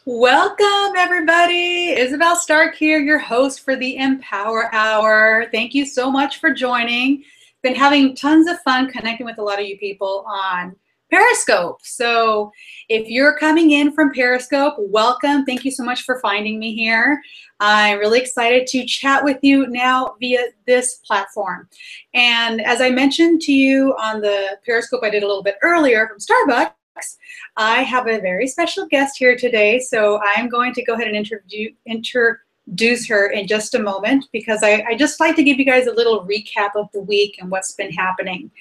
Welcome, everybody. Isabel Starck here, your host for the Empower Hour. Thank you so much for joining. Been having tons of fun connecting with a lot of you people on Periscope. So if you're coming in from Periscope, welcome. Thank you so much for finding me here. I'm really excited to chat with you now via this platform. And as I mentioned to you on the Periscope I did a little bit earlier from Starbucks, I have a very special guest here today, so I'm going to go ahead and introduce her in just a moment because I just like to give you guys a little recap of the week and what's been happening.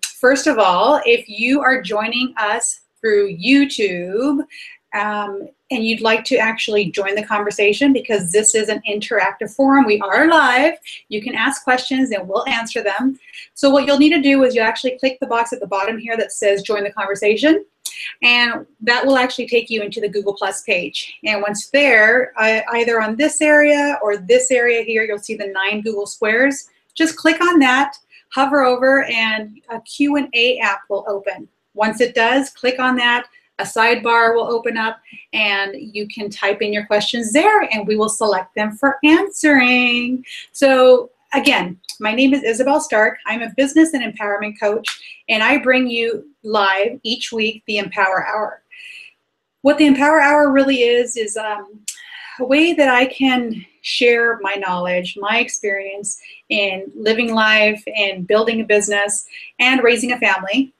First of all, if you are joining us through YouTube, and you'd like to actually join the conversation because this is an interactive forum. We are live. You can ask questions and we'll answer them. So what you'll need to do is you actually click the box at the bottom here that says join the conversation, and that will actually take you into the Google Plus page. And once there, either on this area or this area here, you'll see the 9 Google Squares. Just click on that, hover over, and a Q&A app will open. Once it does, click on that. A sidebar will open up and you can type in your questions there and we will select them for answering. So again, my name is Isabel Starck. I'm a business and empowerment coach, and I bring you live each week the Empower Hour. What the Empower Hour really is a way that I can share my knowledge, my experience in living life and building a business and raising a family,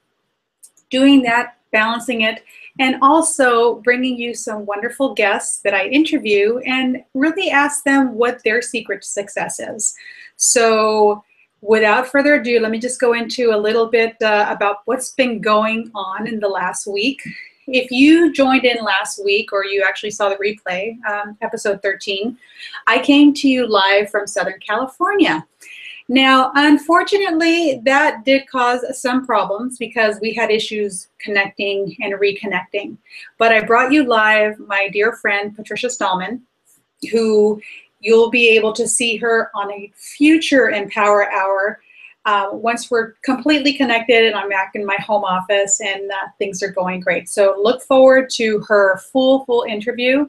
doing that, balancing it, and also bringing you some wonderful guests that I interview and really ask them what their secret to success is. So without further ado, let me just go into a little bit about what's been going on in the last week. If you joined in last week or you actually saw the replay, episode 13, I came to you live from Southern California. Now, unfortunately, that did cause some problems because we had issues connecting and reconnecting. But I brought you live my dear friend, Patricia Stallman, who you'll be able to see her on a future Empower Hour once we're completely connected and I'm back in my home office and things are going great. So look forward to her full interview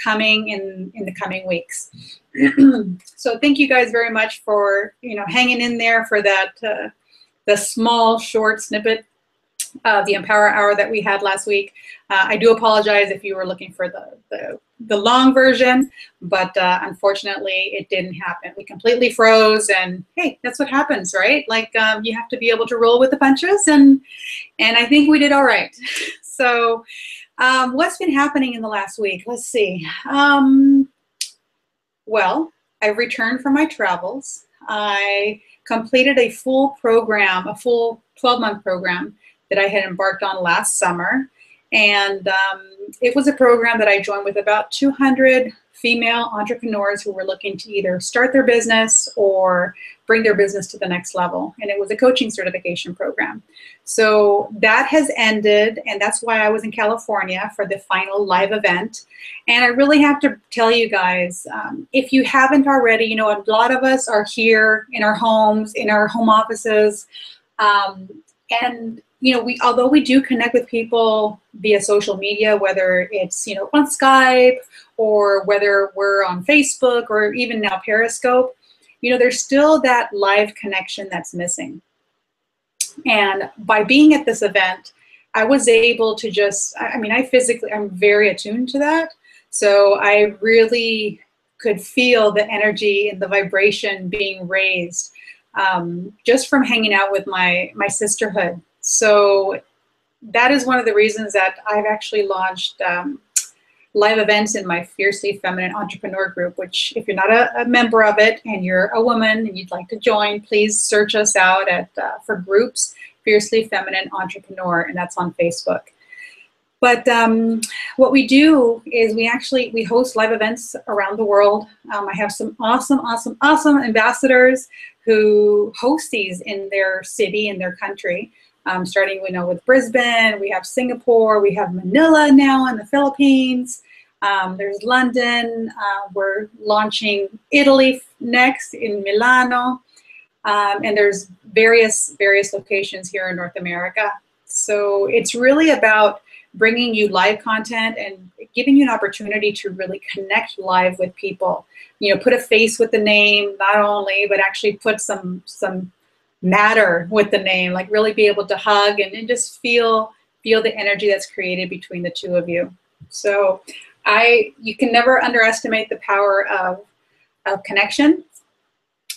coming in the coming weeks. So thank you guys very much for hanging in there for that the small short snippet of the Empower Hour that we had last week. I do apologize if you were looking for the long version, but unfortunately it didn't happen. We completely froze, and hey, that's what happens, right? Like you have to be able to roll with the punches, and I think we did all right. So what's been happening in the last week? Let's see. Well, I returned from my travels. I completed a full program, a full 12-month program that I had embarked on last summer. And it was a program that I joined with about 200 female entrepreneurs who were looking to either start their business or bring their business to the next level. And it was a coaching certification program. So that has ended, and that's why I was in California for the final live event. And I really have to tell you guys, if you haven't already, a lot of us are here in our homes, in our home offices, and although we do connect with people via social media, whether it's on Skype or whether we're on Facebook or even now Periscope, there's still that live connection that's missing. And by being at this event, I was able to I'm very attuned to that. So I really could feel the energy and the vibration being raised just from hanging out with my sisterhood. So that is one of the reasons that I've actually launched live events in my Fiercely Feminine Entrepreneur group, which if you're not a member of it and you're a woman and you'd like to join, please search us out for groups, Fiercely Feminine Entrepreneur, and that's on Facebook. But what we do is we host live events around the world. I have some awesome ambassadors who host these in their city, in their country. Starting with Brisbane, we have Singapore, we have Manila now in the Philippines, there's London, we're launching Italy next in Milano, and there's various locations here in North America. So it's really about bringing you live content and giving you an opportunity to really connect live with people. You know, put a face with the name, not only, but actually put some matter with the name, like really be able to hug and just feel the energy that's created between the two of you. So you can never underestimate the power of connection,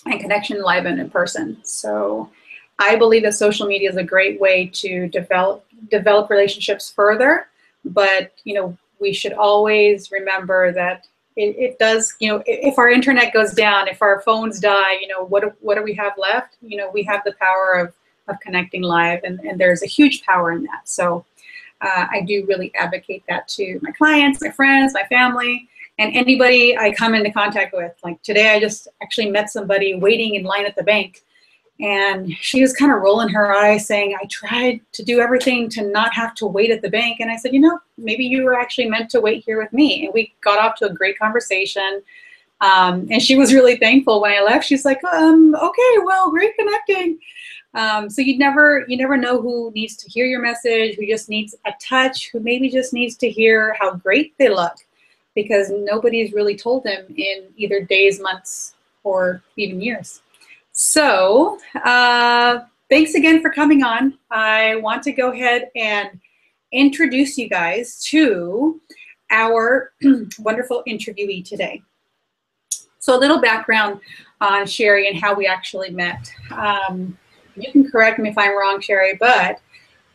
and connection live and in person. So I believe that social media is a great way to develop relationships further, but you know, we should always remember that it does, you know, if our internet goes down, if our phones die, you know, what do we have left? You know, we have the power of connecting live, and there's a huge power in that. So I do really advocate that to my clients, my friends, my family, and anybody I come into contact with. Like today, I just actually met somebody waiting in line at the bank, and she was kind of rolling her eyes saying, I tried to do everything to not have to wait at the bank. And I said, you know, maybe you were actually meant to wait here with me. And we got off to a great conversation. And she was really thankful when I left. She's like, okay, well, great connecting. So you never know who needs to hear your message, who just needs a touch, who maybe just needs to hear how great they look, because nobody's really told them in either days, months, or even years. So thanks again for coming on. I want to go ahead and introduce you guys to our wonderful interviewee today. So a little background on Sherry and how we actually met. You can correct me if I'm wrong, Sherry, but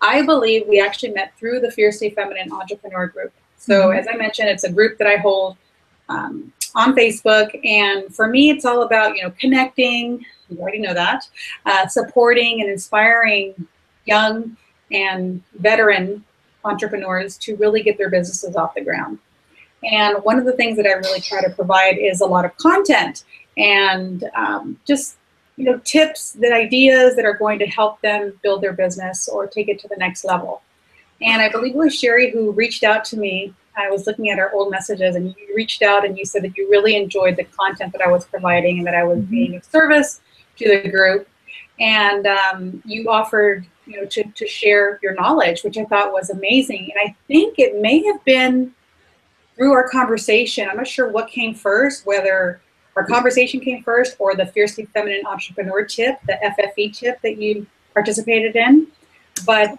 I believe we actually met through the Fiercely Feminine Entrepreneur Group. So as I mentioned, it's a group that I hold on Facebook, and for me, it's all about, you know, connecting. You already know that, supporting and inspiring young and veteran entrepreneurs to really get their businesses off the ground. And one of the things that I really try to provide is a lot of content and just, you know, tips, ideas that are going to help them build their business or take it to the next level. And I believe it was Sherry who reached out to me. I was looking at our old messages, and you reached out and you said that you really enjoyed the content that I was providing and that I was being of service to the group. And you offered, you know, to share your knowledge, which I thought was amazing. And I think it may have been through our conversation. I'm not sure what came first, whether our conversation came first or the Fiercely Feminine Entrepreneur tip, the FFE tip that you participated in. But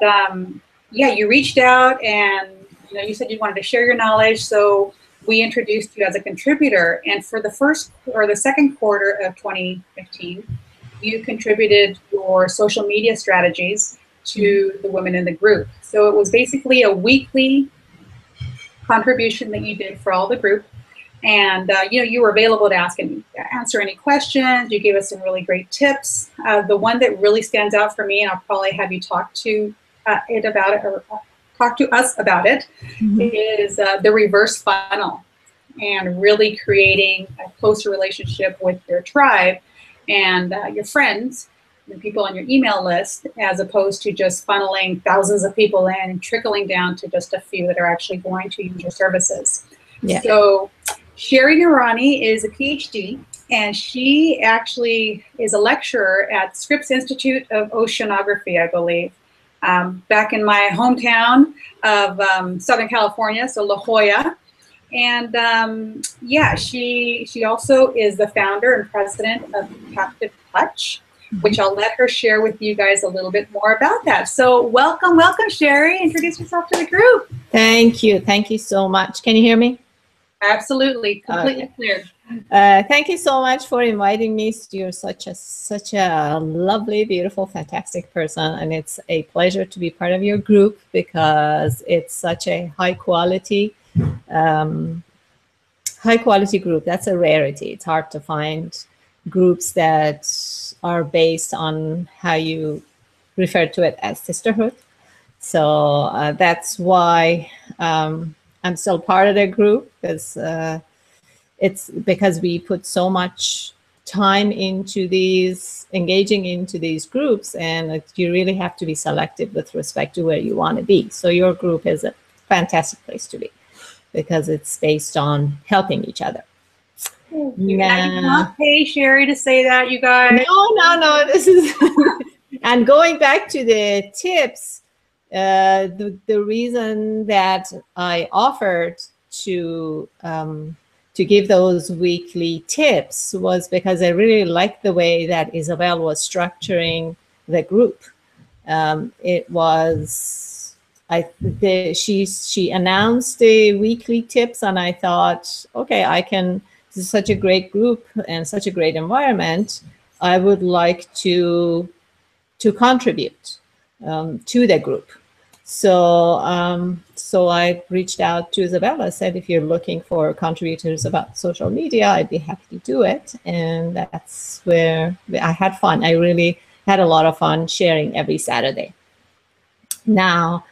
yeah, you reached out and, you know, you said you wanted to share your knowledge. So we introduced you as a contributor. And for the first or the second quarter of 2015, you contributed your social media strategies to the women in the group. So it was basically a weekly contribution that you did for all the group. And, you know, you were available to answer any questions. You gave us some really great tips. The one that really stands out for me, and I'll probably have you talk to talk to us about it, is the reverse funnel, and really creating a closer relationship with your tribe and your friends, the people on your email list, as opposed to just funneling thousands of people in and trickling down to just a few that are actually going to use your services. Yeah. So Sherry Nouraini is a PhD, and she actually is a lecturer at Scripps Institute of Oceanography, I believe, back in my hometown of Southern California, so La Jolla. And yeah, she also is the founder and president of Captive Touch, which I'll let her share with you guys a little bit more about that. So welcome, Sherry. Introduce yourself to the group. Thank you. Thank you so much. Can you hear me? Absolutely. Completely clear. Thank you so much for inviting me. You're such a lovely, beautiful, fantastic person. And it's a pleasure to be part of your group because it's such a high quality group. That's a rarity. It's hard to find groups that are based on how you refer to it as sisterhood. So that's why I'm still part of the group, because it's because we put so much time into engaging into these groups, and you really have to be selective with respect to where you want to be. So your group is a fantastic place to be because it's based on helping each other. I did not pay Sherry to say that, you guys. No. This is and going back to the tips, the reason that I offered to give those weekly tips was because I really liked the way that Isabel was structuring the group. It was she announced the weekly tips, and I thought, okay, I can. This is such a great group and such a great environment. I would like to contribute to the group. So I reached out to Isabella, said, if you're looking for contributors about social media, I'd be happy to do it. And that's where I had fun. I really had a lot of fun sharing every Saturday. Now,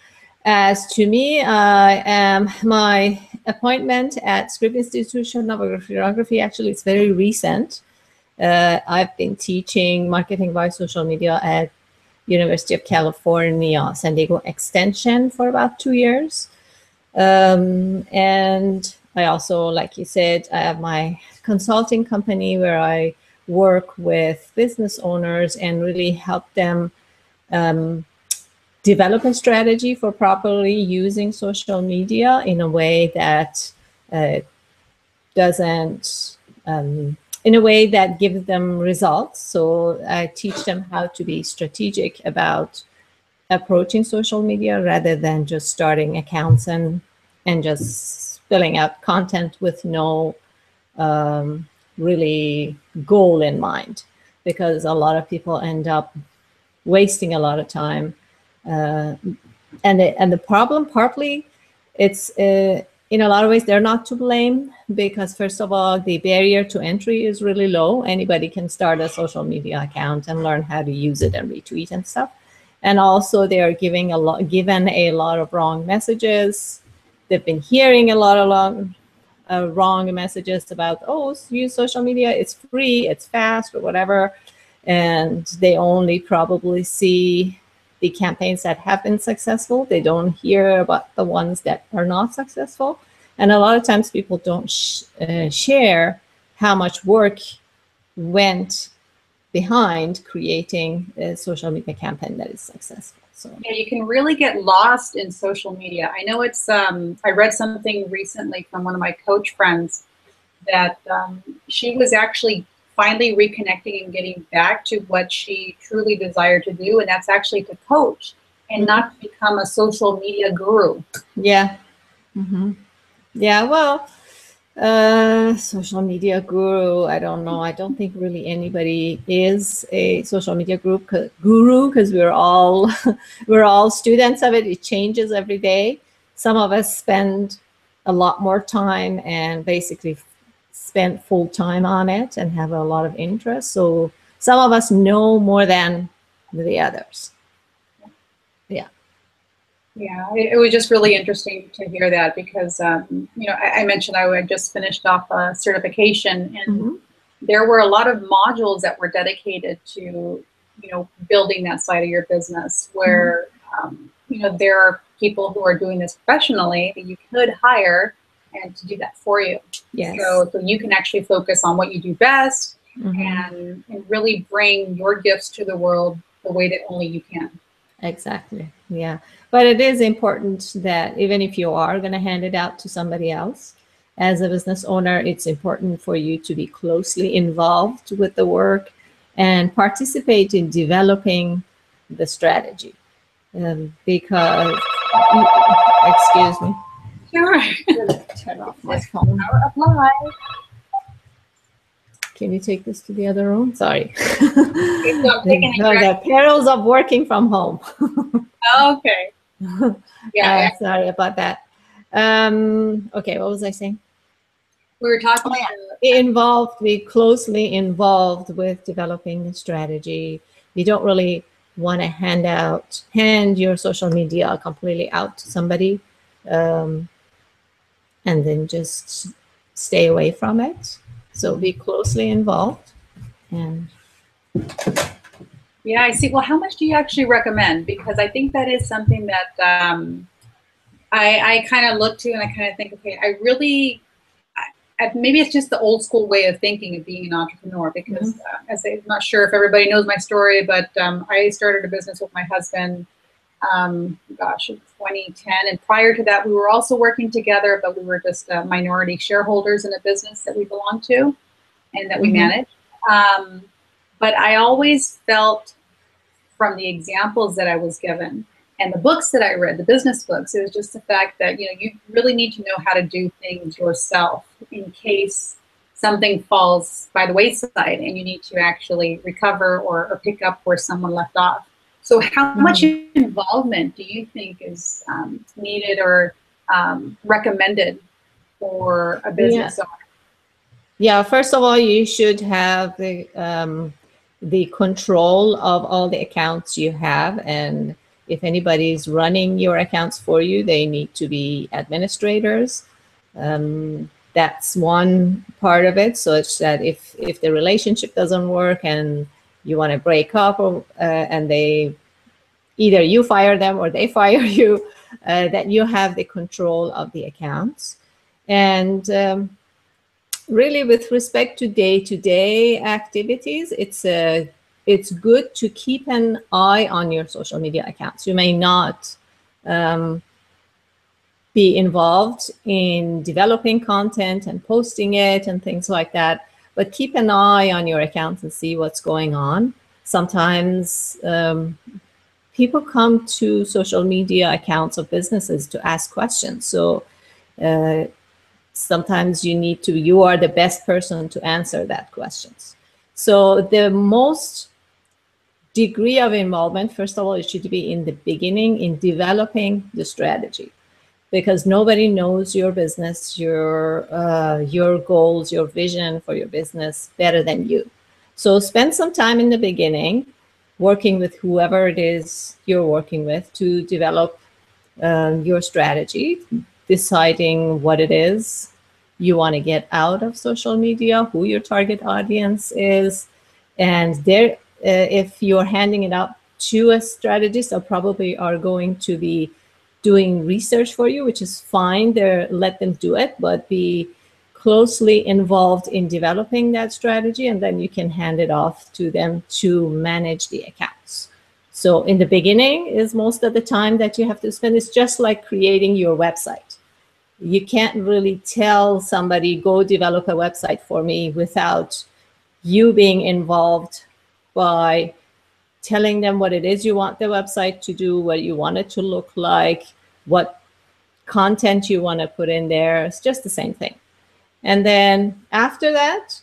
as to me, my appointment at Scripps Institution of Geography, actually, it's very recent. I've been teaching marketing by social media at University of California, San Diego Extension for about 2 years. And I also, like you said, I have my consulting company where I work with business owners and really help them develop a strategy for properly using social media in a way that doesn't, in a way that gives them results. So I teach them how to be strategic about approaching social media rather than just starting accounts and just filling out content with no really goal in mind, because a lot of people end up wasting a lot of time. And the problem, partly, it's in a lot of ways, they're not to blame, because first of all, the barrier to entry is really low. Anybody can start a social media account and learn how to use it and retweet and stuff. And also, they are given a lot of wrong messages. They've been hearing a lot of wrong messages about, oh, use social media, it's free, it's fast, or whatever. And they only probably see the campaigns that have been successful. They don't hear about the ones that are not successful. And a lot of times people don't share how much work went behind creating a social media campaign that is successful. So yeah, you can really get lost in social media. I know it's, I read something recently from one of my coach friends that she was actually finally reconnecting and getting back to what she truly desired to do, and that's actually to coach and not to become a social media guru. Yeah. Yeah, well, social media guru, I don't know. I don't think really anybody is a social media guru, because we're all we're all students of it. It changes every day. Some of us spend a lot more time and basically spend full time on it and have a lot of interest. So some of us know more than the others. Yeah. Yeah, it was just really interesting to hear that, because, you know, I mentioned I had just finished off a certification, and there were a lot of modules that were dedicated to, you know, building that side of your business, where, you know, there are people who are doing this professionally that you could hire and to do that for you. Yes. So you can actually focus on what you do best and really bring your gifts to the world the way that only you can. Exactly. Yeah. But it is important that even if you are going to hand it out to somebody else, as a business owner, it's important for you to be closely involved with the work and participate in developing the strategy. Because, excuse me. Sure. Turn off my phone. Apply. Can you take this to the other room? Sorry. The perils of working from home. Okay. Yeah. Sorry about that. Okay, what was I saying? We were talking be closely involved with developing the strategy. You don't really want to hand your social media completely out to somebody, and then just stay away from it. So be closely involved. And yeah, I see. Well, how much do you actually recommend? Because I think that is something that I kind of look to, and I kind of think, okay, I really, maybe it's just the old school way of thinking of being an entrepreneur, because I'm not sure if everybody knows my story, but I started a business with my husband gosh, 2010. And prior to that, we were also working together, but we were just minority shareholders in a business that we belong to and that we manage. But I always felt from the examples that I was given and the books that I read, the business books, it was just the fact that, you know, you really need to know how to do things yourself in case something falls by the wayside and you need to actually recover or pick up where someone left off. So how much involvement do you think is needed or recommended for a business owner? Yeah, first of all, you should have the control of all the accounts you have. And if anybody's running your accounts for you, they need to be administrators. That's one part of it. So it's that if the relationship doesn't work and you want to break up, or and they either you fire them or they fire you, that you have the control of the accounts. And really, with respect to day-to-day activities, it's good to keep an eye on your social media accounts. You may not be involved in developing content and posting it and things like that, but keep an eye on your accounts and see what's going on. Sometimes people come to social media accounts of businesses to ask questions. So sometimes you are the best person to answer that questions. So the most degree of involvement, first of all, it should be in the beginning in developing the strategy, because nobody knows your business, your goals, your vision for your business better than you. So spend some time in the beginning working with whoever it is you're working with to develop your strategy, deciding what it is you want to get out of social media, who your target audience is, and if you're handing it out to a strategist, they probably are going to be doing research for you, which is fine. Let them do it, but be closely involved in developing that strategy, and then you can hand it off to them to manage the accounts. So in the beginning is most of the time that you have to spend. It's just like creating your website. You can't really tell somebody, go develop a website for me, without you being involved by telling them what it is you want the website to do, what you want it to look like, what content you want to put in there. It's just the same thing. And then after that,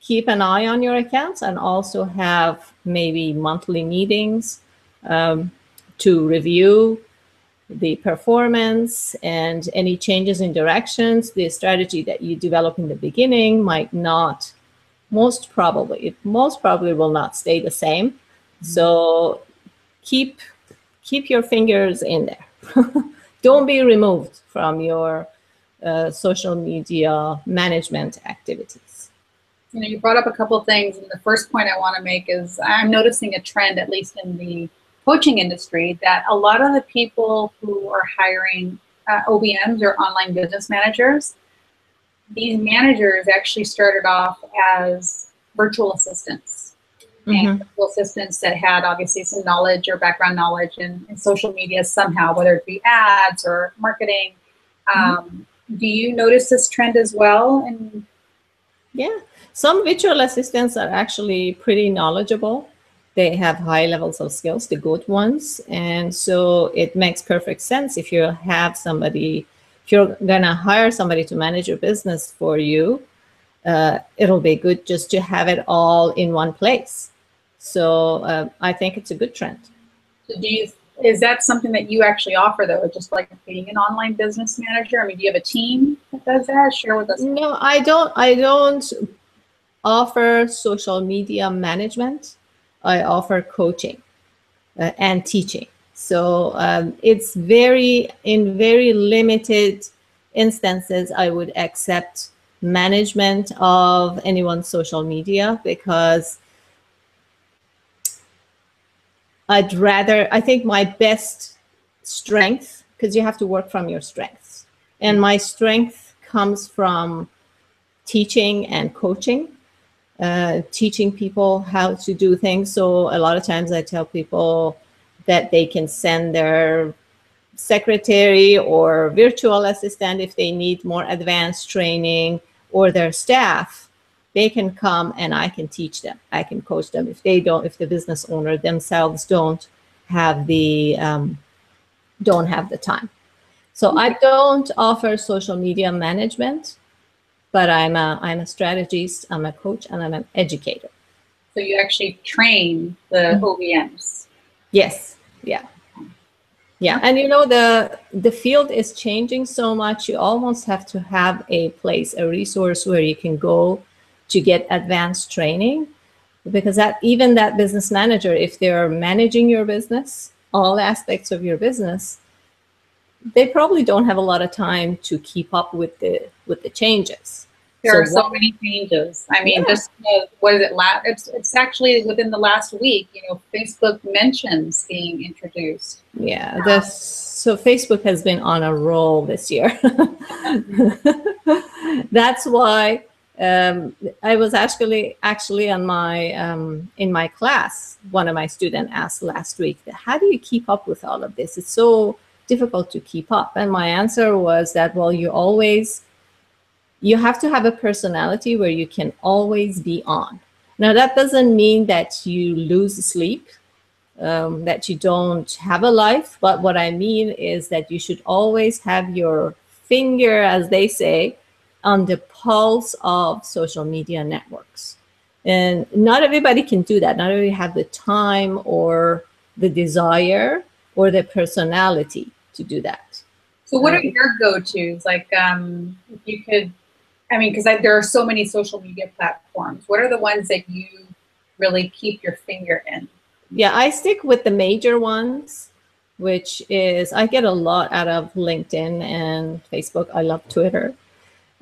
keep an eye on your accounts and also have maybe monthly meetings to review the performance and any changes in directions. The strategy that you develop in the beginning might not, most probably will not stay the same. So keep your fingers in there. Don't be removed from your social media management activities. You know, you brought up a couple of things, and the first point I want to make is I'm noticing a trend, at least in the coaching industry, that a lot of the people who are hiring OBMs or online business managers, these managers actually started off as virtual assistants. And virtual assistants that had obviously some knowledge or background knowledge in social media somehow, whether it be ads or marketing. Do you notice this trend as well? Yeah, some virtual assistants are actually pretty knowledgeable. They have high levels of skills, the good ones. And so it makes perfect sense if you have somebody, if you're going to hire somebody to manage your business for you, it'll be good just to have it all in one place. So I think it's a good trend. So is that something that you actually offer, though, just like being an online business manager? I mean, do you have a team that does that? Share with us. No, I don't offer social media management. I offer coaching and teaching. So it's in very limited instances I would accept management of anyone's social media, because I think my best strength, because you have to work from your strengths, and my strength comes from teaching and coaching, teaching people how to do things. So a lot of times I tell people that they can send their secretary or virtual assistant if they need more advanced training, or their staff. They can come and I can teach them. I can coach them if they don't, if the business owner themselves don't have the time. So I don't offer social media management, but I'm a strategist, I'm a coach, and I'm an educator. So you actually train the OEMs. Yes. Yeah. Yeah. And you know, the field is changing so much. You almost have to have a place, a resource where you can go to get advanced training, because even that business manager, if they're managing your business, all aspects of your business, they probably don't have a lot of time to keep up with the changes. There are so many changes. I mean, just what is it? It's actually within the last week. You know, Facebook mentions being introduced. Yeah, so Facebook has been on a roll this year. That's why I was actually on my in my class. One of my students asked last week, "How do you keep up with all of this? It's so difficult to keep up." And my answer was that, well, you have to have a personality where you can always be on. Now, that doesn't mean that you lose sleep, that you don't have a life. But what I mean is that you should always have your finger, as they say, on the pulse of social media networks. And not everybody can do that. Not everybody have the time or the desire or the personality to do that. So what are your go-tos? Like, if you could, I mean, because there are so many social media platforms. What are the ones that you really keep your finger in? Yeah, I stick with the major ones, which is, I get a lot out of LinkedIn and Facebook. I love Twitter.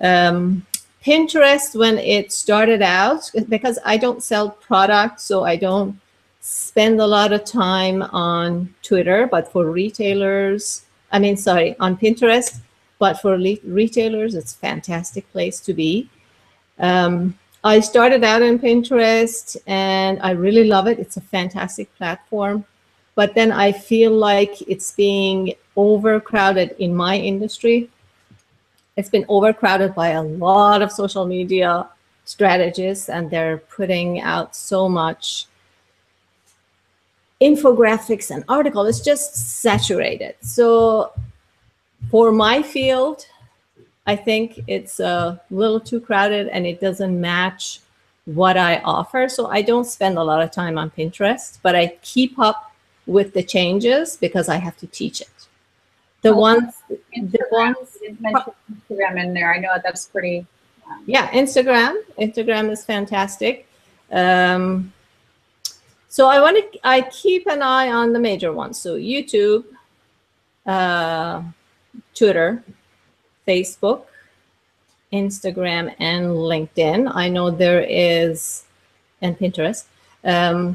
Pinterest, when it started out, because I don't sell products, so I don't spend a lot of time on Twitter, but for retailers, on Pinterest, but for retailers, it's a fantastic place to be. I started out in Pinterest and I really love it. It's a fantastic platform. But then I feel like it's being overcrowded in my industry. It's been overcrowded by a lot of social media strategists, and they're putting out so much infographics and articles. It's just saturated. So for my field, I think it's a little too crowded and it doesn't match what I offer. So I don't spend a lot of time on Pinterest, but I keep up with the changes because I have to teach it. Instagram in there. I know that's pretty. Yeah, Instagram is fantastic. So I keep an eye on the major ones. So YouTube, Twitter, Facebook, Instagram, and LinkedIn. I know there is, and Pinterest. I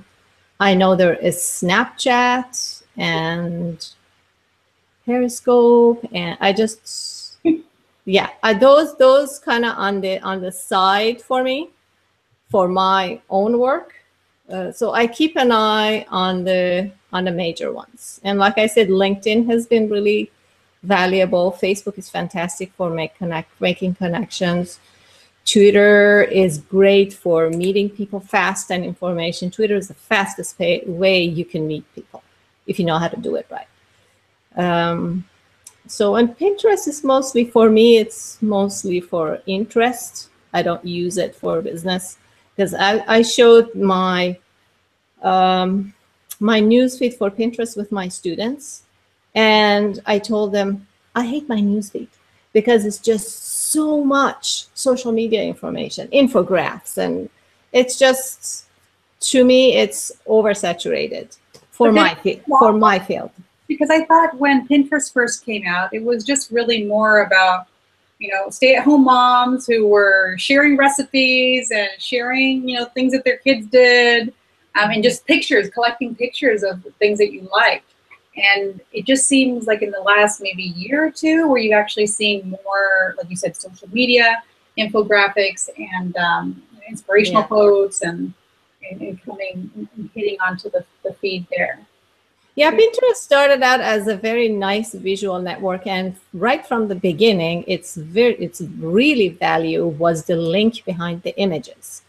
know there is Snapchat and Periscope, and I just, yeah, those kind of on the side for me, for my own work. So I keep an eye on the major ones. And like I said, LinkedIn has been really valuable. Facebook is fantastic for making connections. Twitter is great for meeting people fast and information. Twitter is the fastest way you can meet people if you know how to do it right. So, and Pinterest is mostly, for me, it's mostly for interest. I don't use it for business, because I showed my my newsfeed for Pinterest with my students, and I told them, I hate my newsfeed because it's just so much social media information, infographics, and it's just, to me, it's oversaturated for my field. Because I thought when Pinterest first came out, it was just really more about, you know, stay-at-home moms who were sharing recipes and sharing, you know, things that their kids did, and just pictures, collecting pictures of things that you liked. And it just seems like in the last maybe year or two, where you've actually seen more, like you said, social media, infographics, and inspirational quotes, and coming and hitting onto the feed there. Yeah, Pinterest started out as a very nice visual network, and right from the beginning, its really value was the link behind the images.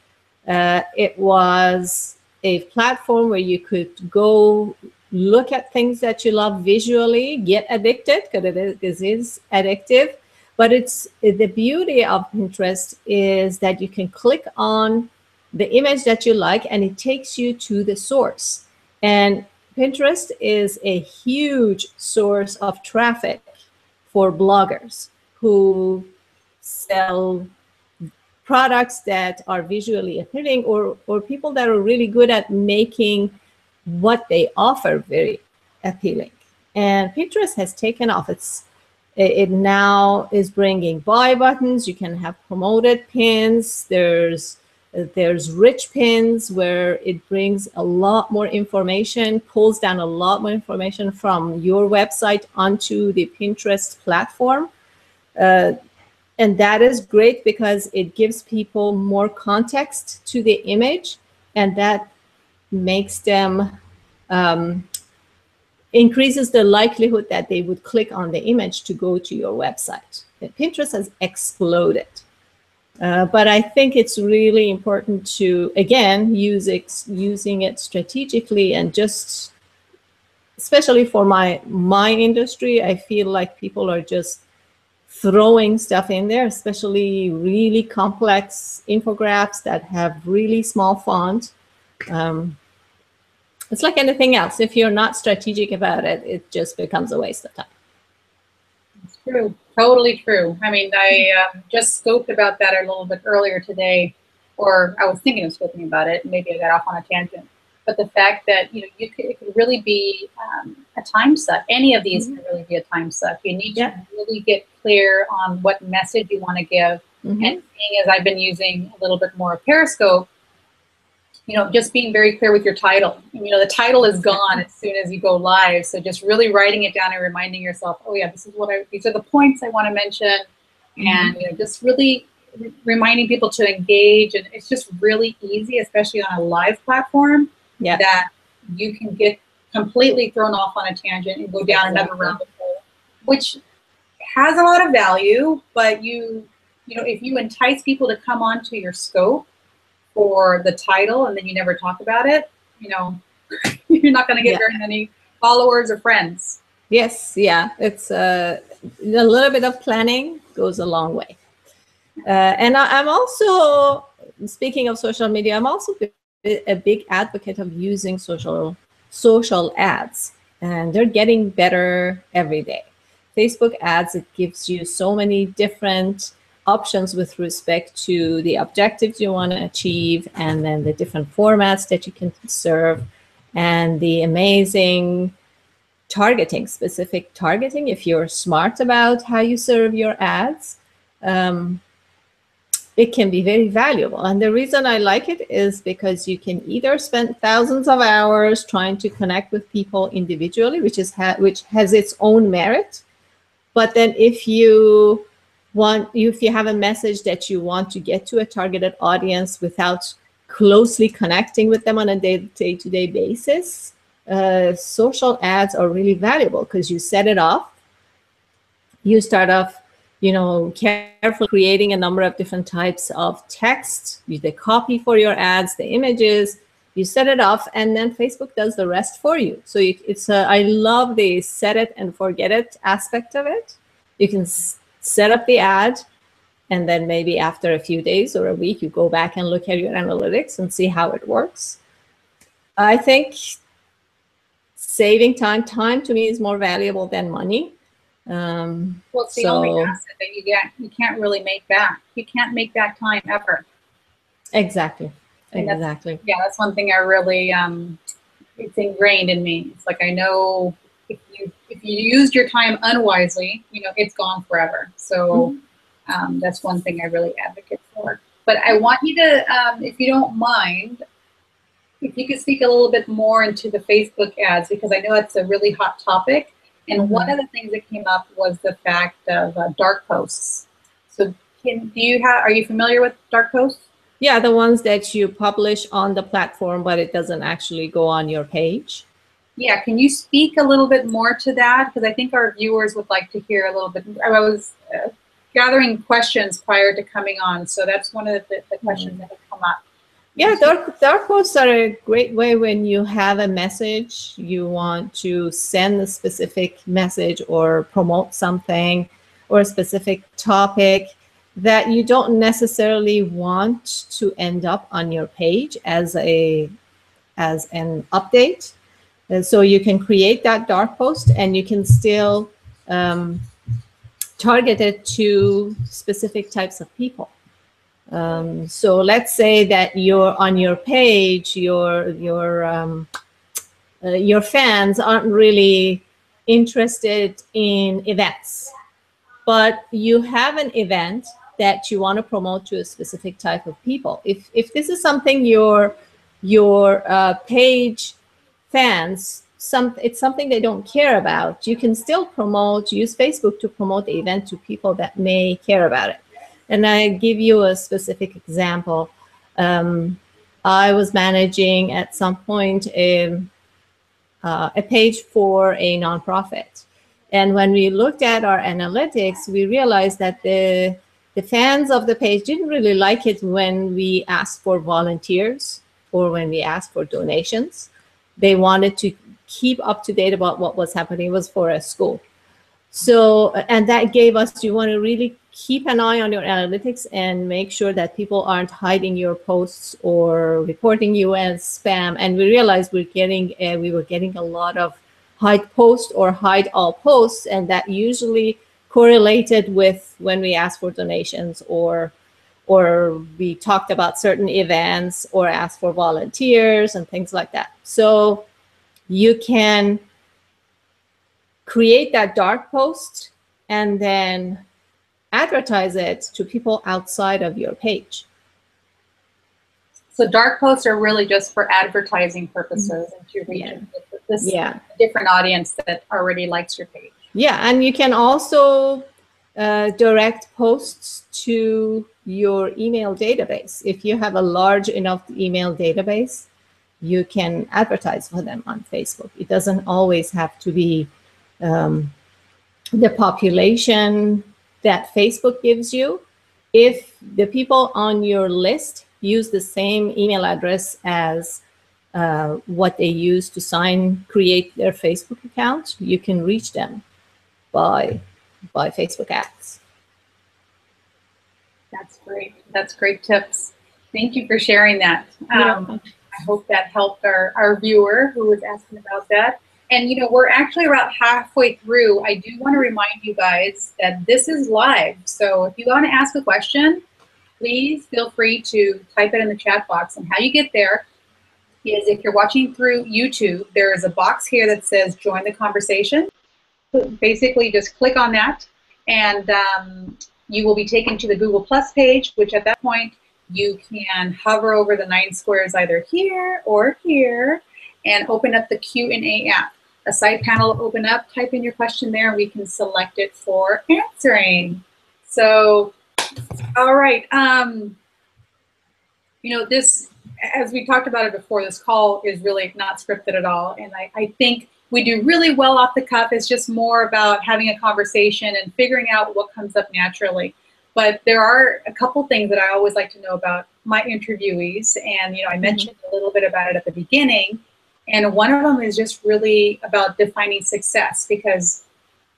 It was a platform where you could go look at things that you love visually, get addicted because it is addictive. But it's the beauty of Pinterest is that you can click on the image that you like, and it takes you to the source. And Pinterest is a huge source of traffic for bloggers who sell products that are visually appealing, or people that are really good at making what they offer very appealing. And Pinterest has taken off. It now is bringing buy buttons. You can have promoted pins. There's rich pins where it brings a lot more information, pulls down a lot more information from your website onto the Pinterest platform. And that is great because it gives people more context to the image, and that makes them increases the likelihood that they would click on the image to go to your website. Pinterest has exploded. But I think it's really important to, again, using it strategically, and just, especially for my industry, I feel like people are just throwing stuff in there, especially really complex infographics that have really small font. It's like anything else. If you're not strategic about it, it just becomes a waste of time. It's true. Totally true. I mean, I just scoped about that a little bit earlier today, or I was thinking of scoping about it. Maybe I got off on a tangent. But the fact that, it could really be a time suck. Any of these can really be a time suck. You need to really get clear on what message you want to give. And seeing as I've been using a little bit more of Periscope, just being very clear with your title. The title is gone as soon as you go live. So just really writing it down and reminding yourself, oh yeah, these are the points I want to mention. And just really reminding people to engage. And it's just really easy, especially on a live platform, that you can get completely thrown off on a tangent and go down another rabbit hole, which has a lot of value. But if you entice people to come onto your scope for the title and then you never talk about it, you're not going to get very many followers or friends. Yes, it's a little bit of planning goes a long way. And I'm also, speaking of social media, I'm also a big advocate of using social ads, and they're getting better every day. Facebook ads, it gives you so many different options with respect to the objectives you want to achieve, and then the different formats that you can serve, and the amazing targeting, specific targeting. If you're smart about how you serve your ads, it can be very valuable. And the reason I like it is because you can either spend thousands of hours trying to connect with people individually, which has its own merit. But then if you have a message that you want to get to a targeted audience without closely connecting with them on a day-to-day basis, social ads are really valuable because you set it off. You start off, carefully creating a number of different types of text, the copy for your ads, the images, you set it off, and then Facebook does the rest for you. So I love the set it and forget it aspect of it. You can set up the ad, and then maybe after a few days or a week, you go back and look at your analytics and see how it works. I think saving time to me is more valuable than money. Well, it's the only asset that you get. You can't really make back. You can't make back time ever. Exactly. That's one thing I really, it's ingrained in me. It's like, I know if you used your time unwisely, it's gone forever. So that's one thing I really advocate for. But I want you to, if you don't mind, if you could speak a little bit more into the Facebook ads, because I know it's a really hot topic. And one of the things that came up was the fact of dark posts. So are you familiar with dark posts? Yeah, the ones that you publish on the platform, but it doesn't actually go on your page. Yeah, can you speak a little bit more to that? Because I think our viewers would like to hear a little bit. I was gathering questions prior to coming on, so that's one of the questions that have come up. Yeah, dark posts are a great way when you have a message, you want to send a specific message or promote something or a specific topic that you don't necessarily want to end up on your page as an update. And so you can create that dark post and you can still target it to specific types of people. So let's say that you're on your page, your fans aren't really interested in events, but you have an event that you want to promote to a specific type of people. If this is something your page fans, it's something they don't care about, you can still use Facebook to promote the event to people that may care about it. And I give you a specific example. I was managing at some point a page for a nonprofit. And when we looked at our analytics, we realized that the fans of the page didn't really like it when we asked for volunteers or when we asked for donations. They wanted to keep up to date about what was happening. It was for a school. So, and that gave us, you want to really keep an eye on your analytics and make sure that people aren't hiding your posts or reporting you as spam. And we realized we were getting a lot of hide posts or hide all posts, and that usually correlated with when we asked for donations or we talked about certain events or asked for volunteers and things like that. So you can create that dark post and then advertise it to people outside of your page. So dark posts are really just for advertising purposes and to reach this different audience that already likes your page. Yeah, and you can also direct posts to your email database. If you have a large enough email database, you can advertise for them on Facebook. It doesn't always have to be the population that Facebook gives you. If the people on your list use the same email address as what they use to create their Facebook account, you can reach them by Facebook ads. That's great. That's great tips. Thank you for sharing that. I hope that helped our viewer who was asking about that. And, you know, we're actually about halfway through. I do want to remind you guys that this is live. So if you want to ask a question, please feel free to type it in the chat box. And how you get there is if you're watching through YouTube, there is a box here that says join the conversation. Basically, just click on that and you will be taken to the Google Plus page, which at that point you can hover over the 9 squares either here or here and open up the Q&A app. A side panel will open up, type in your question there, and we can select it for answering. So, all right. You know, this, as we talked about it before, this call is really not scripted at all. And I think we do really well off the cuff. It's just more about having a conversation and figuring out what comes up naturally. But there are a couple things that I always like to know about my interviewees. And, you know, I mentioned a little bit about it at the beginning. And one of them is just really about defining success, because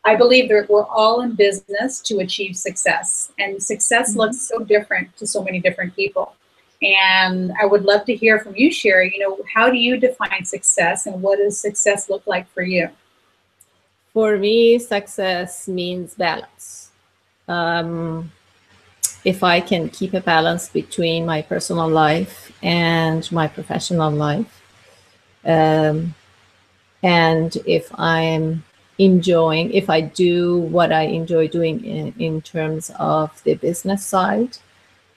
I believe that we're all in business to achieve success. And success looks so different to so many different people. And I would love to hear from you, Sherry. You know, how do you define success, and what does success look like for you? For me, success means balance. If I can keep a balance between my personal life and my professional life, and if I do what I enjoy doing in terms of the business side,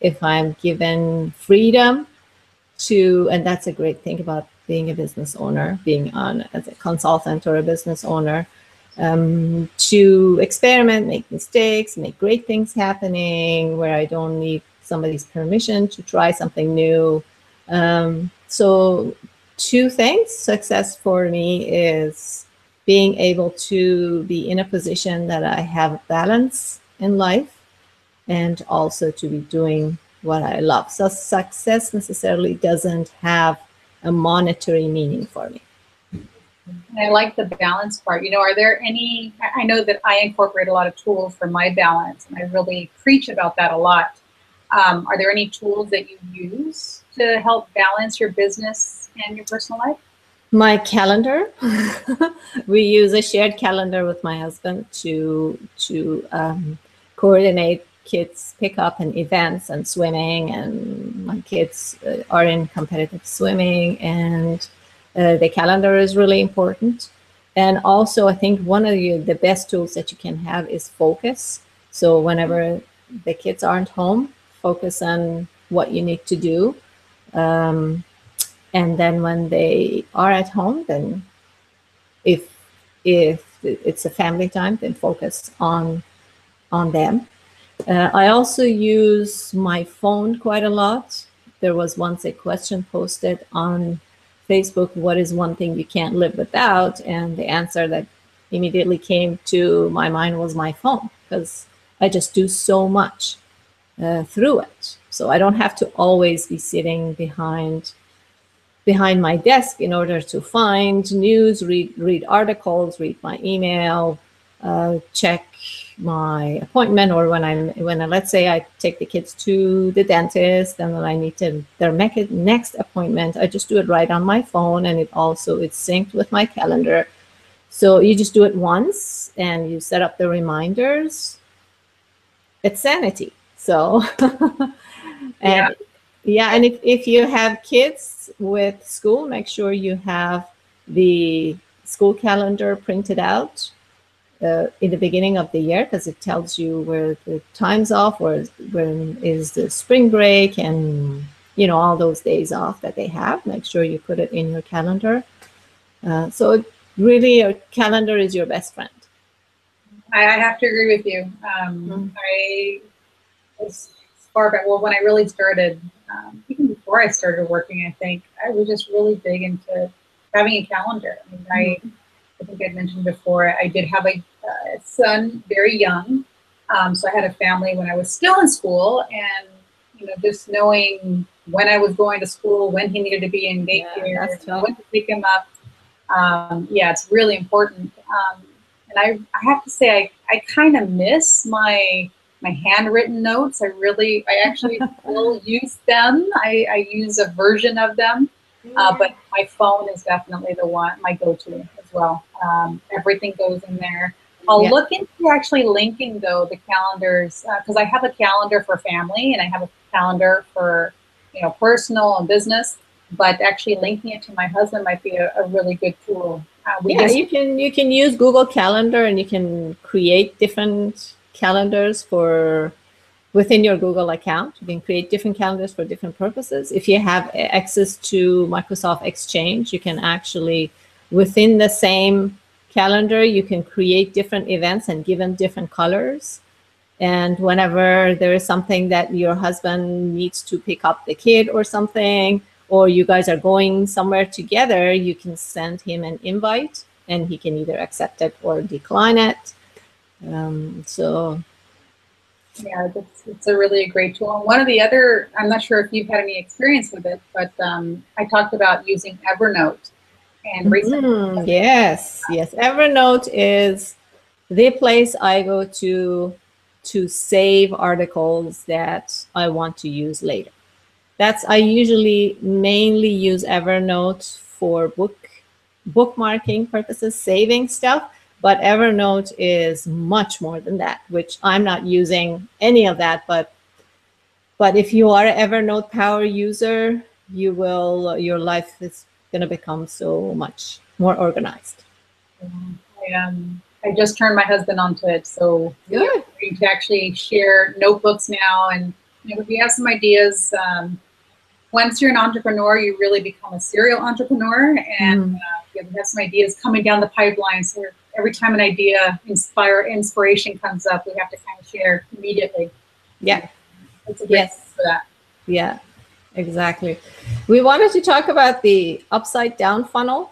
if I'm given freedom and that's a great thing about being a business owner, being on as a consultant or a business owner, to experiment, make mistakes, make great things happening where I don't need somebody's permission to try something new. So two things. Success for me is being able to be in a position that I have balance in life, and also to be doing what I love. So success necessarily doesn't have a monetary meaning for me. And I like the balance part. Are there any, I know that I incorporate a lot of tools for my balance, and I really preach about that a lot. Are there any tools that you use to help balance your business and your personal life? My calendar. We use a shared calendar with my husband to coordinate kids pickup and events and swimming, and my kids are in competitive swimming, and the calendar is really important. And also, I think one of the best tools that you can have is focus. So whenever the kids aren't home, focus on what you need to do. And then when they are at home, then if it's a family time, then focus on them. I also use my phone quite a lot. There was once a question posted on Facebook, what is one thing you can't live without? And the answer that immediately came to my mind was my phone, because I just do so much through it. So I don't have to always be sitting behind my desk in order to find news, read articles, read my email, check my appointment, or when let's say I take the kids to the dentist and then I need to their next appointment, I just do it right on my phone, and it's synced with my calendar. So you just do it once and you set up the reminders. It's sanity. So and yeah, and if you have kids with school, make sure you have the school calendar printed out in the beginning of the year, because it tells you where the time's off, or when is the spring break, and all those days off that they have. Make sure you put it in your calendar. So really, your calendar is your best friend. I have to agree with you. I was far back. Well, when I really started, even before I started working, I think I was just really big into having a calendar. I mean, I think I'd mentioned before, I did have a son very young. So I had a family when I was still in school, and just knowing when I was going to school, when he needed to be in daycare, when to pick him up. It's really important. And I have to say, I kind of miss my handwritten notes. I actually still use them. I use a version of them, but my phone is definitely my go-to as well. Everything goes in there. I'll look into actually linking though the calendars, because I have a calendar for family and I have a calendar for personal and business. But actually linking it to my husband might be a really good tool. You can use Google Calendar, and you can create different calendars for within your Google account. You can create different calendars for different purposes. If you have access to Microsoft Exchange, you can actually, within the same calendar, you can create different events and give them different colors. And whenever there is something that your husband needs to pick up the kid or something, or you guys are going somewhere together, you can send him an invite and he can either accept it or decline it. Yeah, it's a really great tool. And one of the other, I'm not sure if you've had any experience with it, but I talked about using Evernote. And recently, yes, Evernote is the place I go to save articles that I want to use later. I usually mainly use Evernote for bookmarking purposes, saving stuff, but Evernote is much more than that, which I'm not using any of that. But if you are an Evernote power user, your life is going to become so much more organized. I just turned my husband onto it, so we're going to actually share notebooks now, and we have some ideas. Once you're an entrepreneur, you really become a serial entrepreneur, and we have some ideas coming down the pipeline. So every time an idea, inspiration comes up, we have to kind of share immediately. Yeah, it's a great for that. Yeah, Exactly. We wanted to talk about the upside down funnel.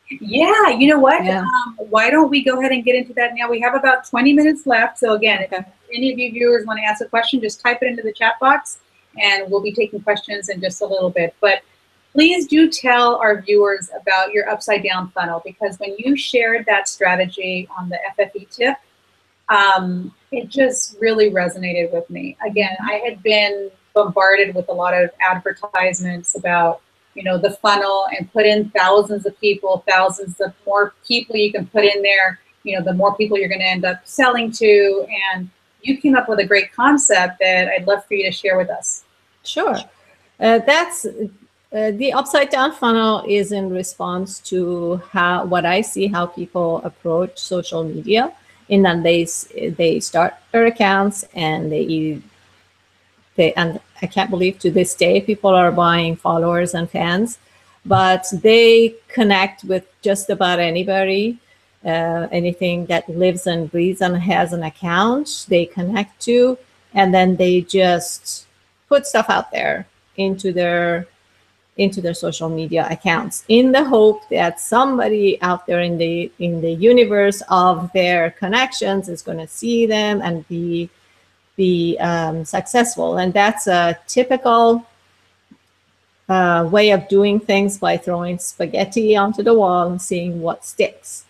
Yeah, you know what? Yeah. Why don't we go ahead and get into that now? We have about 20 minutes left. So again, Okay. if any of you viewers want to ask a question, just type it into the chat box and we'll be taking questions in just a little bit. But please do tell our viewers about your upside down funnel, because when you shared that strategy on the FFE tip, it just really resonated with me. Again, I had been bombarded with a lot of advertisements about, you know, the funnel and put in thousands of people, thousands of more people you can put in there, you know, the more people you're going to end up selling to. And you came up with a great concept that I'd love for you to share with us. Sure. That's the upside down funnel is in response to what I see how people approach social media. In that they start their accounts and and I can't believe to this day people are buying followers and fans, but they connect with just about anybody, anything that lives and breathes and has an account, they connect to, and then they just put stuff out there into their social media accounts in the hope that somebody out there in the universe of their connections is going to see them and be successful. And that's a typical way of doing things, by throwing spaghetti onto the wall and seeing what sticks.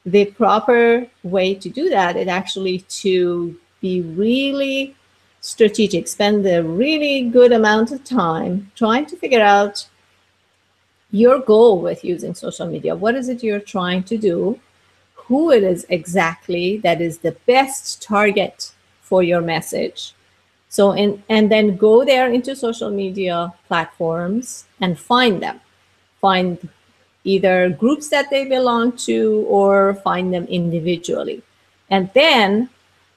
The proper way to do that is actually to be really strategic, spend a really good amount of time trying to figure out your goal with using social media. What is it you're trying to do? Who it is exactly that is the best target for your message. So, and then go there into social media platforms and find them. Find either groups that they belong to or find them individually. And then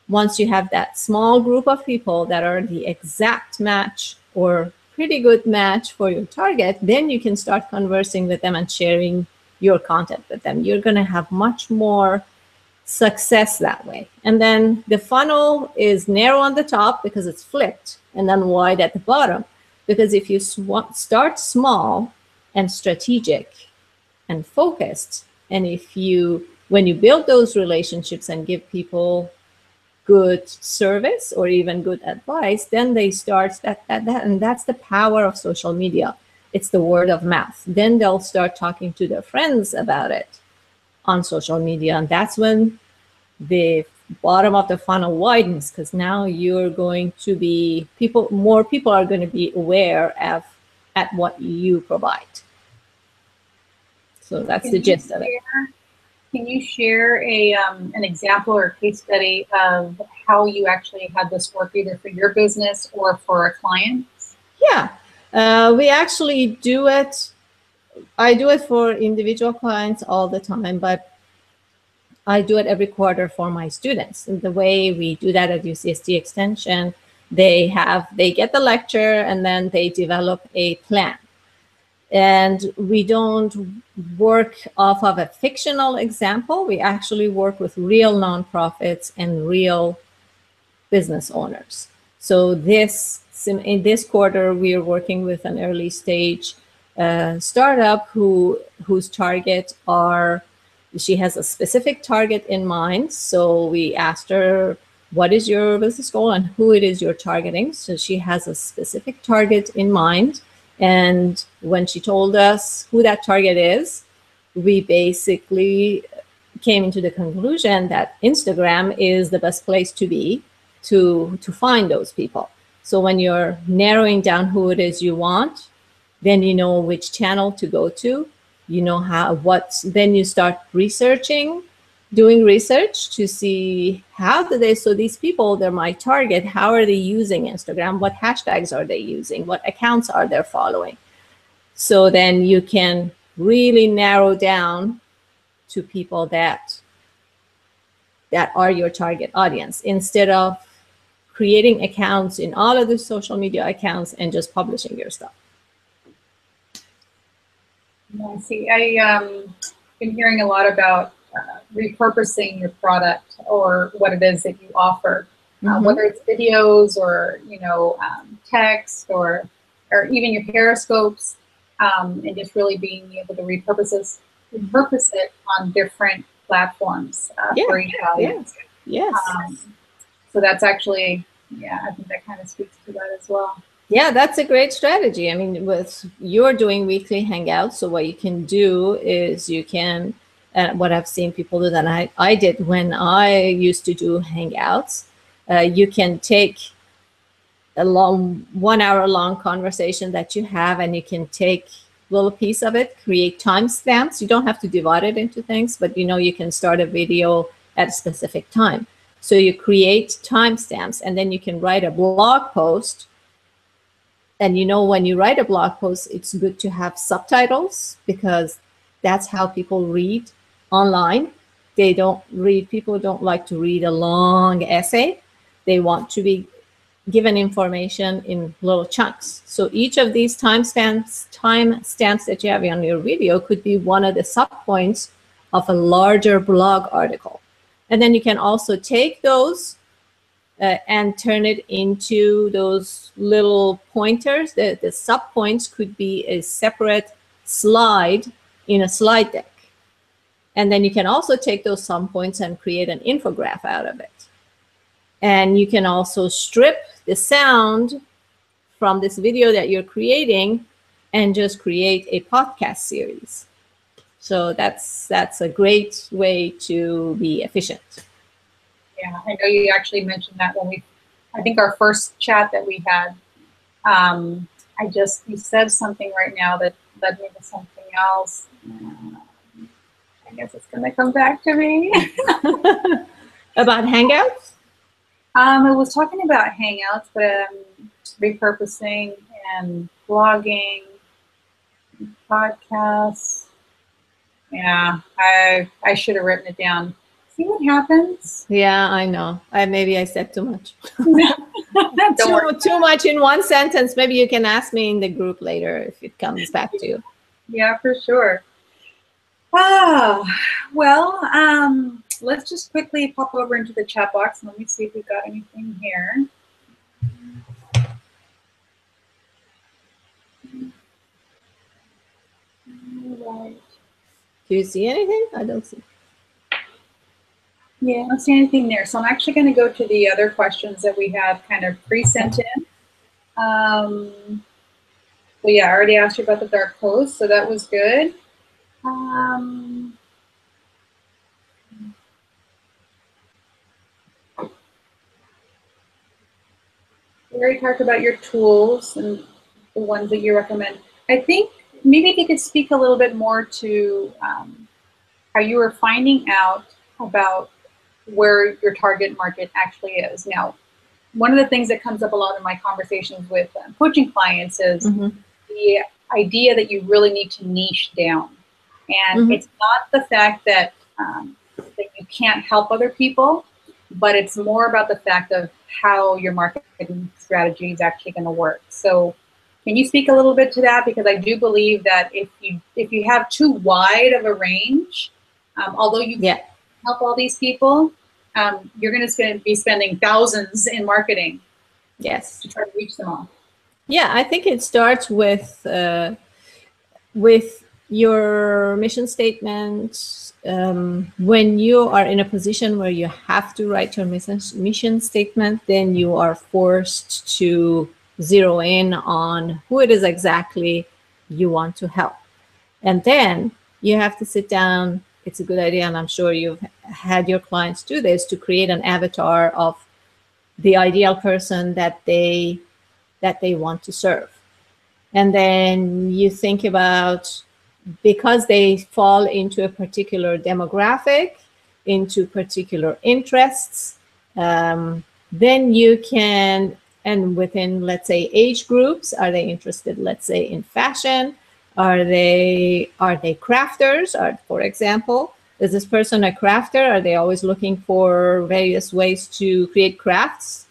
once you have that small group of people that are the exact match or pretty good match for your target, then you can start conversing with them and sharing your content with them. You're going to have much more success that way. And then the funnel is narrow on the top because it's flipped, and then wide at the bottom. Because if you start small and strategic and focused, and when you build those relationships and give people good service or even good advice, then they start and that's the power of social media. It's the word of mouth. Then they'll start talking to their friends about it on social media, and that's when the bottom of the funnel widens, because now you're going to be more people are going to be aware of at what you provide. So that's the gist of it. Can you share an example or a case study of how you actually had this work, either for your business or for a client? Yeah, we actually do it. I do it for individual clients all the time, but I do it every quarter for my students. And the way we do that at UCSD Extension, they get the lecture and then they develop a plan. And we don't work off of a fictional example. We actually work with real nonprofits and real business owners. So in this quarter, we are working with an early stage startup whose target she has a specific target in mind. So we asked her, what is your business goal and who it is you're targeting? So she has a specific target in mind. And when she told us who that target is, we basically came into the conclusion that Instagram is the best place to be to find those people. So when you're narrowing down who it is you want, then you know which channel to go to. You know then you start doing research to see so these people, they're my target, how are they using Instagram? What hashtags are they using? What accounts are they following? So then you can really narrow down to people that are your target audience, instead of creating accounts in all of the social media accounts and just publishing your stuff. I see. I've been hearing a lot about repurposing your product or what it is that you offer, whether it's videos or text or or even your periscopes, and just really being able to repurpose it on different platforms for each audience. Yes. So that's actually, yeah, I think that kind of speaks to that as well. Yeah, that's a great strategy. I mean, with you're doing weekly hangouts, so what you can do is you can, what I've seen people do that I did when I used to do hangouts, you can take a long 1 hour long conversation that you have, and you can take a little piece of it, create timestamps. You don't have to divide it into things, but you can start a video at a specific time. So you create timestamps, and then you can write a blog post. And when you write a blog post, it's good to have subtitles, because that's how people read online. People don't like to read a long essay. They want to be given information in little chunks. So each of these timestamps that you have on your video could be one of the subpoints of a larger blog article. And then you can also take those and turn it into those little pointers. The subpoints could be a separate slide in a slide deck. And then you can also take those subpoints and create an infographic out of it. And you can also strip the sound from this video that you're creating and just create a podcast series. So that's a great way to be efficient. Yeah, I know you actually mentioned that when I think our first chat that we had, you said something right now that led me to something else. I guess it's going to come back to me. About Hangouts? I was talking about Hangouts, but repurposing and blogging, podcasts. Yeah, I should have written it down. See what happens? Yeah, I know. Maybe I said too much. Too much in one sentence. Maybe you can ask me in the group later if it comes back to you. Yeah, for sure. Well, let's just quickly pop over into the chat box and let me see if we've got anything here. All right. Do you see anything? I don't see. Yeah, I don't see anything there. So I'm actually going to go to the other questions that we have kind of pre-sent in. Well, yeah, I already asked you about the dark post, so that was good. We already talked about your tools and the ones that you recommend. I think maybe if you could speak a little bit more to how you were finding out about where your target market actually is. Now, one of the things that comes up a lot in my conversations with coaching clients is the idea that you really need to niche down. And it's not the fact that you can't help other people, but it's more about the fact of how your marketing strategy is actually going to work. So can you speak a little bit to that? Because I do believe that if you have too wide of a range, although you can help all these people, you're going to be spending thousands in marketing. Yes. To try to reach them all. Yeah, I think it starts with your mission statement. When you are in a position where you have to write your mission statement, then you are forced to zero in on who it is exactly you want to help. And then you have to sit down. It's a good idea, and I'm sure you've had your clients do this, to create an avatar of the ideal person that they want to serve. And then you think about, because they fall into a particular demographic, into particular interests, then you can, and within, let's say, age groups, are they interested, let's say, in fashion? Are they crafters? For example, is this person a crafter? Are they always looking for various ways to create crafts?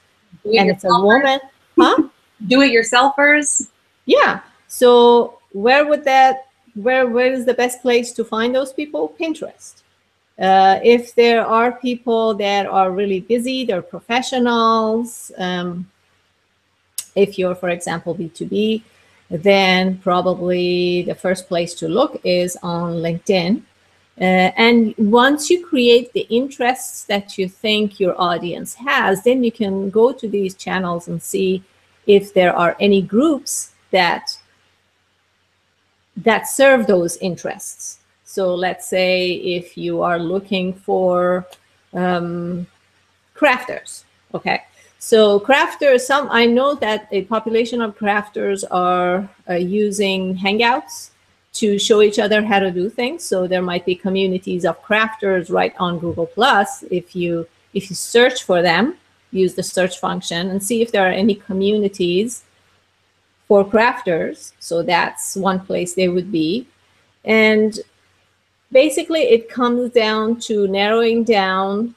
And it's a woman, huh? Do-it-yourselfers. Yeah. So where is the best place to find those people? Pinterest. If there are people that are really busy, they're professionals. If you're, for example, B2B, then probably the first place to look is on LinkedIn. And once you create the interests that you think your audience has, then you can go to these channels and see if there are any groups that serve those interests. So let's say if you are looking for crafters, okay? So crafters, I know that a population of crafters are using Hangouts to show each other how to do things. So there might be communities of crafters right on Google Plus. If you search for them, use the search function and see if there are any communities for crafters. So that's one place they would be. And basically it comes down to narrowing down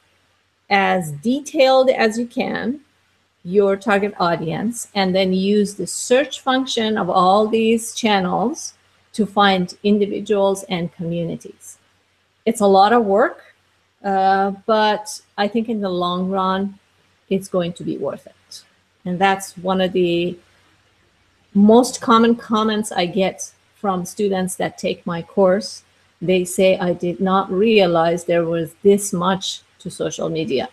as detailed as you can your target audience, and then use the search function of all these channels to find individuals and communities. It's a lot of work, but I think in the long run, it's going to be worth it. And that's one of the most common comments I get from students that take my course. They say, I did not realize there was this much to social media.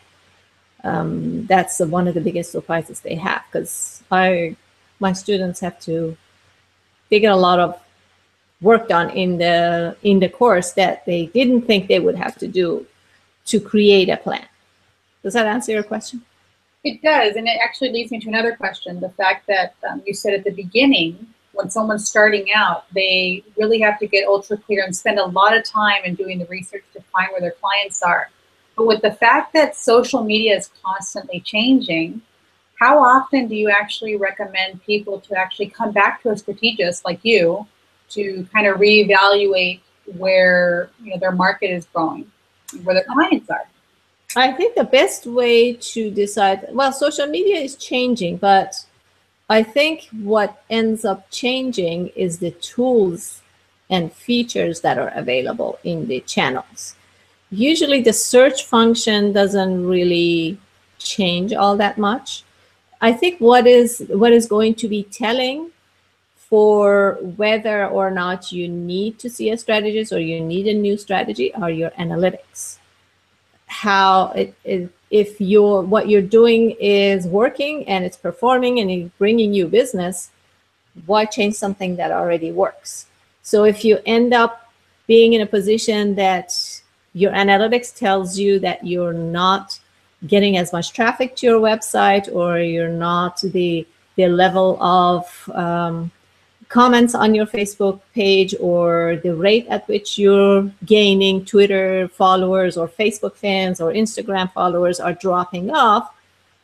That's one of the biggest surprises they have, because my students have to, they get a lot of work done in the course that they didn't think they would have to do to create a plan. Does that answer your question? It does, and it actually leads me to another question. The fact that you said at the beginning, when someone's starting out, they really have to get ultra clear and spend a lot of time in doing the research to find where their clients are. But with the fact that social media is constantly changing, how often do you actually recommend people to actually come back to a strategist like you to kind of reevaluate where their market is growing, where their clients are? I think the best way to decide, well, social media is changing, but I think what ends up changing is the tools and features that are available in the channels. Usually the search function doesn't really change all that much. I think what is going to be telling for whether or not you need to see a strategist or you need a new strategy are your analytics. How if what you're doing is working and it's performing and it's bringing you business, why change something that already works? So if you end up being in a position that your analytics tells you that you're not getting as much traffic to your website, or you're not the level of comments on your Facebook page, or the rate at which you're gaining Twitter followers or Facebook fans or Instagram followers are dropping off,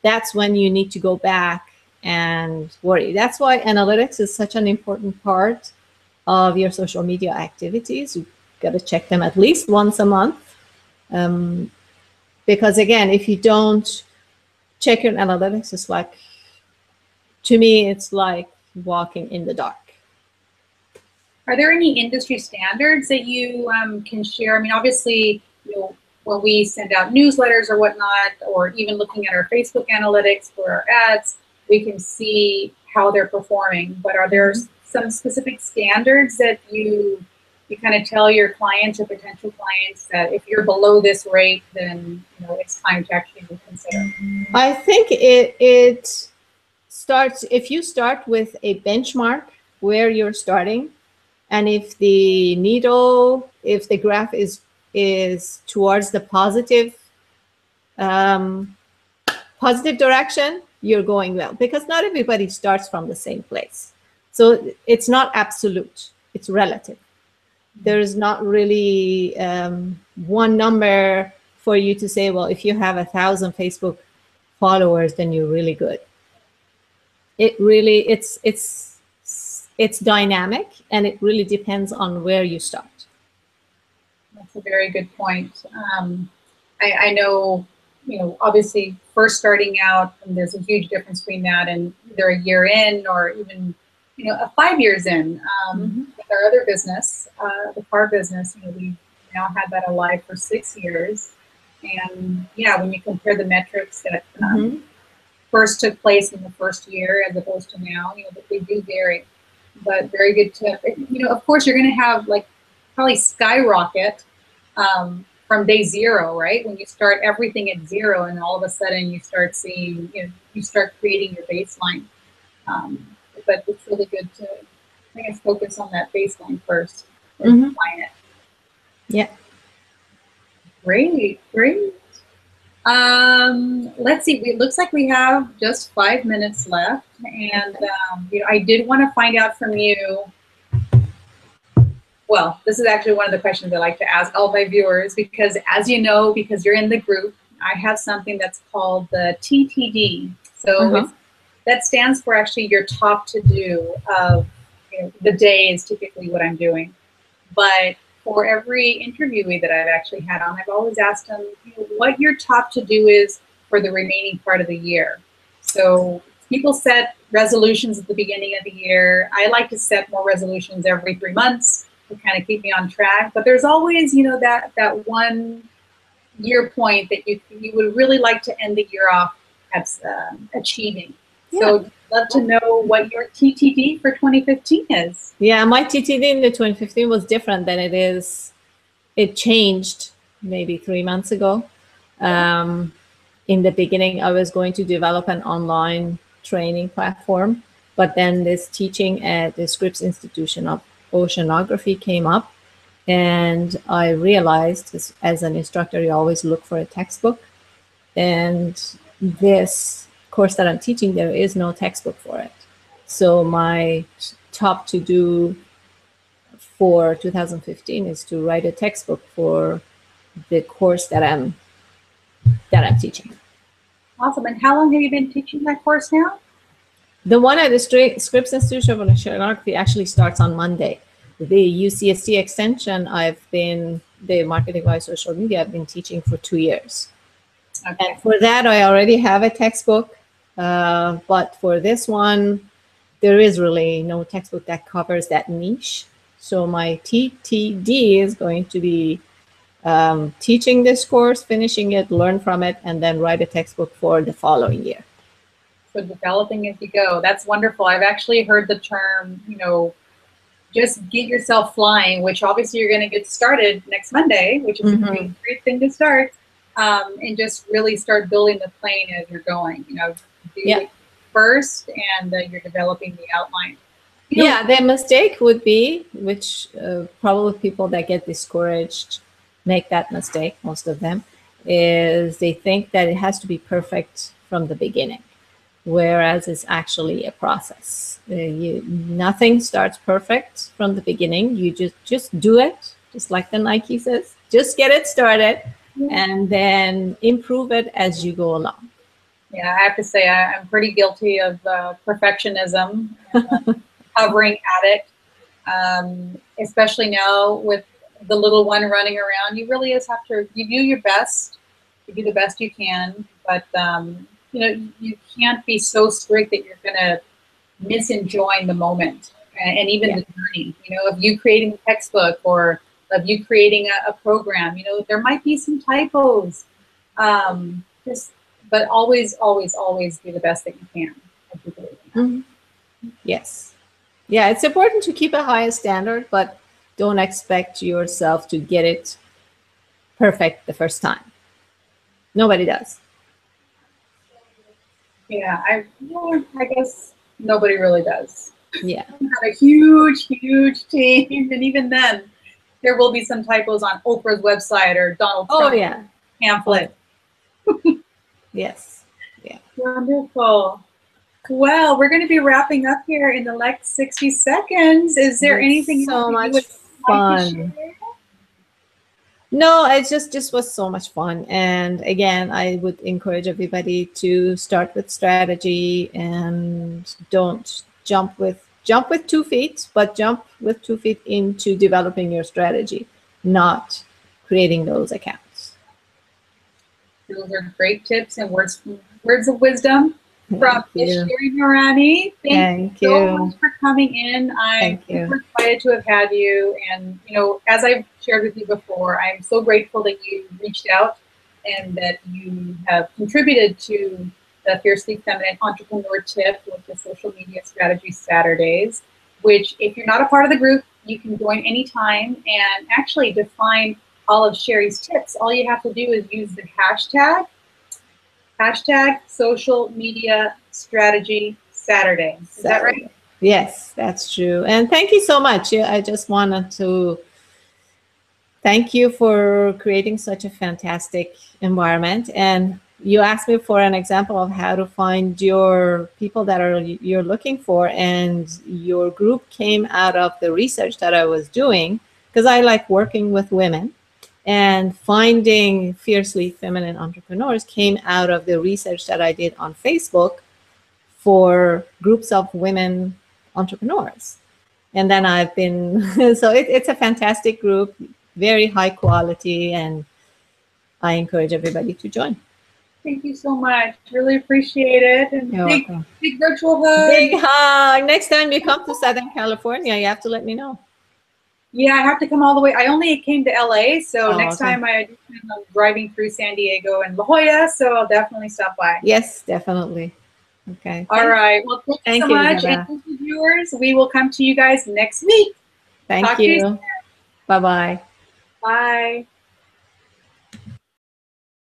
that's when you need to go back and worry. That's why analytics is such an important part of your social media activities. You've got to check them at least once a month. Because again, if you don't check your analytics, it's like, to me, it's like walking in the dark. Are there any industry standards that you can share? I mean, obviously, when we send out newsletters or whatnot, or even looking at our Facebook analytics for our ads, we can see how they're performing. But are there some specific standards that you kind of tell your clients or potential clients that if you're below this rate, then it's time to actually reconsider? I think it starts, if you start with a benchmark where you're starting, and if the needle, if the graph is towards the positive direction, you're going well, because not everybody starts from the same place. So it's not absolute, it's relative. There's not really one number for you to say, well, if you have 1,000 Facebook followers, then you're really good. It really, it's dynamic, and it really depends on where you start. That's a very good point. I know, obviously first starting out, and there's a huge difference between that and either a year in or even, 5 years in. With our other business, the car business, we've now had that alive for 6 years. And yeah, when you compare the metrics that first took place in the first year as opposed to now, they do vary. but very good tip. You know, of course, you're going to have like probably skyrocket from day zero, right? When you start everything at zero, and all of a sudden you start seeing, you know, you start creating your baseline. But it's really good to, I guess, focus on that baseline first and define it. Yeah. Great, great. Let's see. It looks like we have just 5 minutes left, and you know, I did want to find out from you. Well, this is actually one of the questions I like to ask all my viewers because, as you know, because you're in the group, I have something that's called the TTD. So that stands for actually your top to do of, you know, the day is typically what I'm doing. But for every interviewee that I've actually had on, I've always asked them, you know, what your top to do is for the remaining part of the year. So people set resolutions at the beginning of the year. I like to set more resolutions every 3 months to kind of keep me on track. But there's always, you know, that 1 year point that you would really like to end the year off as achieving. Yeah. So I'd love to know what your TTD for 2015 is. Yeah, my TTD in the 2015 was different than it is. It changed maybe 3 months ago. In the beginning, I was going to develop an online training platform, but then this teaching at the Scripps Institution of Oceanography came up, and I realized as an instructor, you always look for a textbook, and this course that I'm teaching, there is no textbook for it. So my top to do for 2015 is to write a textbook for the course that I'm teaching. Awesome. And how long have you been teaching that course now? The one at the Scripps Institution of Oceanography actually starts on Monday. The UCSD extension, the marketing by social media, I've been teaching for 2 years. Okay. And for that, I already have a textbook. But for this one, there is really no textbook that covers that niche. So my TTD is going to be teaching this course, finishing it, learn from it, and then write a textbook for the following year. So developing as you go. That's wonderful. I've actually heard the term, you know, just get yourself flying, which obviously you're going to get started next Monday, which is a great thing to start, and just really start building the plane as you're going. You know, do it first, and you're developing the outline. You know, the mistake would be, which probably people that get discouraged make that mistake, most of them, is they think that it has to be perfect from the beginning, whereas it's actually a process. Nothing starts perfect from the beginning. You just do it, just like the Nike says. Just get it started, and then improve it as you go along. Yeah, I have to say I'm pretty guilty of perfectionism, hovering at it, especially now with the little one running around. You really just have to, you do your best, you do the best you can, but you know, you can't be so strict that you're going to miss enjoying the moment and even the journey. You know, of you creating a textbook or of you creating a program, you know, there might be some typos, but always, always, always do the best that you can. Yes. Yeah, it's important to keep a high standard, but don't expect yourself to get it perfect the first time. Nobody does. Yeah, I guess nobody really does. Yeah. We have a huge, huge team, and even then, there will be some typos on Oprah's website or Donald Trump's pamphlet. Yes. Yeah. Wonderful. Well, we're going to be wrapping up here in the next 60 seconds. Is there anything so else much you would fun? Like to share? No, it just was so much fun. And again, I would encourage everybody to start with strategy and don't jump with 2 feet, but jump with 2 feet into developing your strategy, not creating those accounts. Those are great tips and words of wisdom from Ms. Nouraini. Thank you so much for coming in. I'm super excited to have had you. And, you know, as I've shared with you before, I'm so grateful that you reached out and that you have contributed to the Fiercely Feminine Entrepreneur Tip with the Social Media Strategy Saturdays. which if you're not a part of the group, you can join anytime. And actually, to find all of Sherry's tips, all you have to do is use the hashtag social media strategy Saturday. Is that right? Yes, that's true. And thank you so much. I just wanted to thank you for creating such a fantastic environment. And you asked me for an example of how to find your people that you're looking for. And your group came out of the research that I was doing, because I like working with women. And finding fiercely feminine entrepreneurs came out of the research that I did on Facebook for groups of women entrepreneurs. And then I've been, so it's a fantastic group, very high quality, and I encourage everybody to join. Thank you so much. Really appreciate it. And big virtual hug. Big hug. Next time you come to Southern California, you have to let me know. Yeah, I have to come all the way. I only came to LA, so next time I'm driving through San Diego and La Jolla, so I'll definitely stop by. Yes, definitely. Okay. All right. Well, thank you so much. Isabel. And viewers, we will come to you guys next week. Thank you. Bye-bye. Bye.